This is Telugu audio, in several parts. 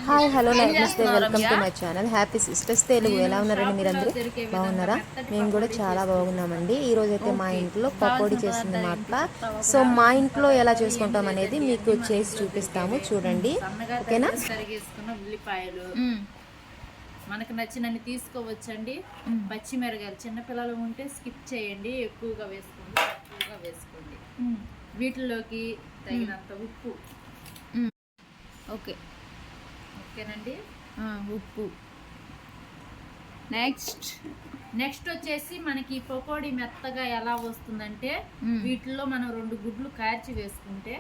హాయ్ హలో నమస్తే welcome to my channel happy sisters Telugu. ఎలా ఉన్నారండి మీరందరూ? బాగున్నారా? మేము కూడా చాలా బాగున్నామండి. ఈరోజు అయితే మా ఇంట్లో పకోడీ చేసింది మా అక్క. సో మా ఇంట్లో ఎలా చేసుకుంటాం అనేది మీకు చేసి చూపిస్తాము, చూడండి. ఓకేనా? తరిగేసుకున్న ఉల్లిపాయలు మనకు నచ్చినన్ని తీసుకోవచ్చండి. పచ్చిమిరకాయలు చిన్నపిల్లలు ఉంటే స్కిప్ చేయండి, ఎక్కువగా వేసుకోండి. వీటిలోకి తగినంత ఉప్పు. ఓకేనండి, ఉప్పు. నెక్స్ట్ వచ్చేసి మనకి పకోడీ మెత్తగా ఎలా వస్తుందంటే వీటిల్లో మనం 2 గుడ్లు కార్చి వేసుకుంటే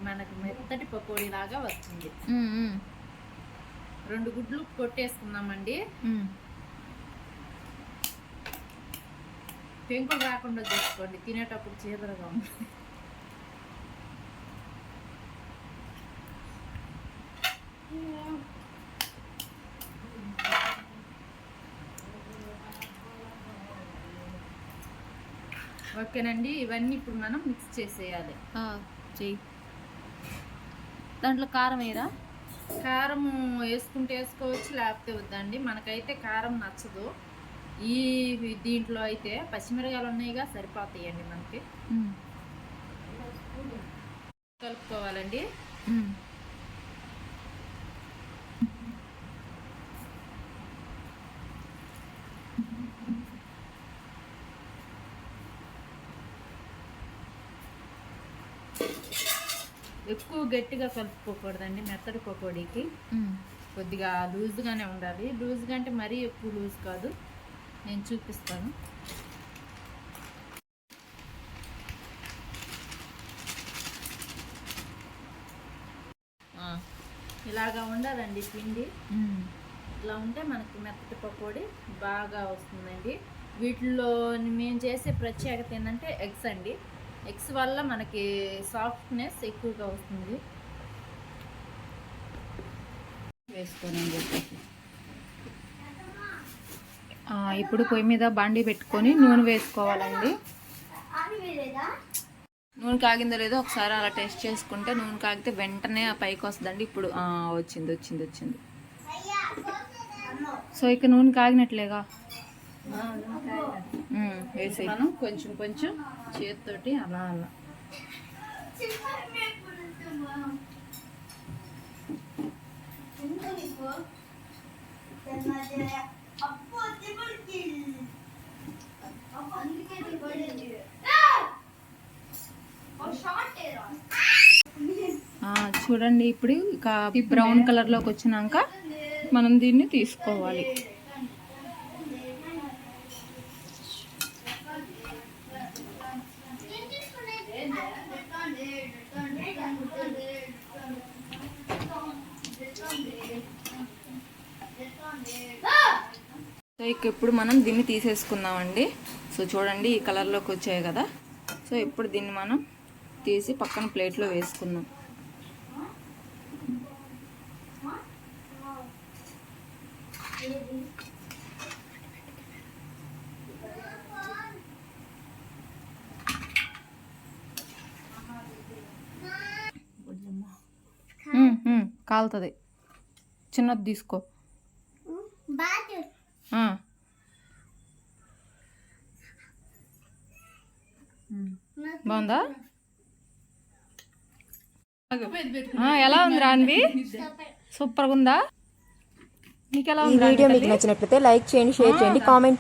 మనకు మెత్తటి పకోడీ లాగా వస్తుంది. 2 గుడ్లు కొట్టేసుకున్నామండి. పెంకులు రాకుండా చూసుకోండి, తినేటప్పుడు చీదరగా ఉంటుంది. ఓకేనండి, ఇవన్నీ ఇప్పుడు మనం మిక్స్ చేసేయాలి. దాంట్లో కారం వేయరా? కారం వేసుకుంటే వేసుకోవచ్చు, లేకపోతే వద్దండి. మనకైతే కారం నచ్చదు. దీంట్లో అయితే పచ్చిమిరకాయలు ఉన్నాయిగా, సరిపోతాయండి మనకి. కలుపుకోవాలండి. ఎక్కువ గట్టిగా కలుపుకోకూడదండి మెత్తడి పకోడీకి. కొద్దిగా లూజ్గానే ఉండాలి. లూజ్గా అంటే మరీ ఎక్కువ లూజ్ కాదు. నేను చూపిస్తాను. ఇలాగా ఉండాలండి పిండి. ఇలా ఉంటే మనకి మెత్తటి పకోడీ బాగా వస్తుందండి. వీటిల్లో మేము చేసే ప్రత్యేకత ఏంటంటే ఎగ్స్ అండి. ఎగ్స్ వల్ల మనకి సాఫ్ట్నెస్ ఎక్కువగా వస్తుంది. వేసుకోనండి. ఇప్పుడు పొయ్యి మీద బాండీ పెట్టుకొని నూనె వేసుకోవాలండి. నూనె కాగిందో లేదో ఒకసారి అలా టెస్ట్ చేసుకుంటే నూనె కాగితే వెంటనే పైకి వస్తుందండి. ఇప్పుడు వచ్చింది. సో ఇక నూనె కాగినట్లేగా వేసి మనం కొంచెం చేతితోటి అలా చూడండి. ఇప్పుడు ఇక బ్రౌన్ కలర్లోకి వచ్చినాక మనం దీన్ని తీసుకోవాలి. సో ఇక ఇప్పుడు మనం దీన్ని తీసేసుకుందామండి. సో చూడండి, ఈ కలర్లోకి వచ్చాయి కదా. సో ఇప్పుడు దీన్ని మనం తీసి పక్కన ప్లేట్లో వేసుకుందాం. కాలుతుంది. చిన్నది తీసుకో. బాగుందా? ఎలా ఉంది రాన్వి? సూపర్గా ఉందా? నీకు ఎలా ఉంది? ఈ వీడియో మీకు నచ్చినట్లయితే లైక్ చేయండి, షేర్ చేయండి, కామెంట్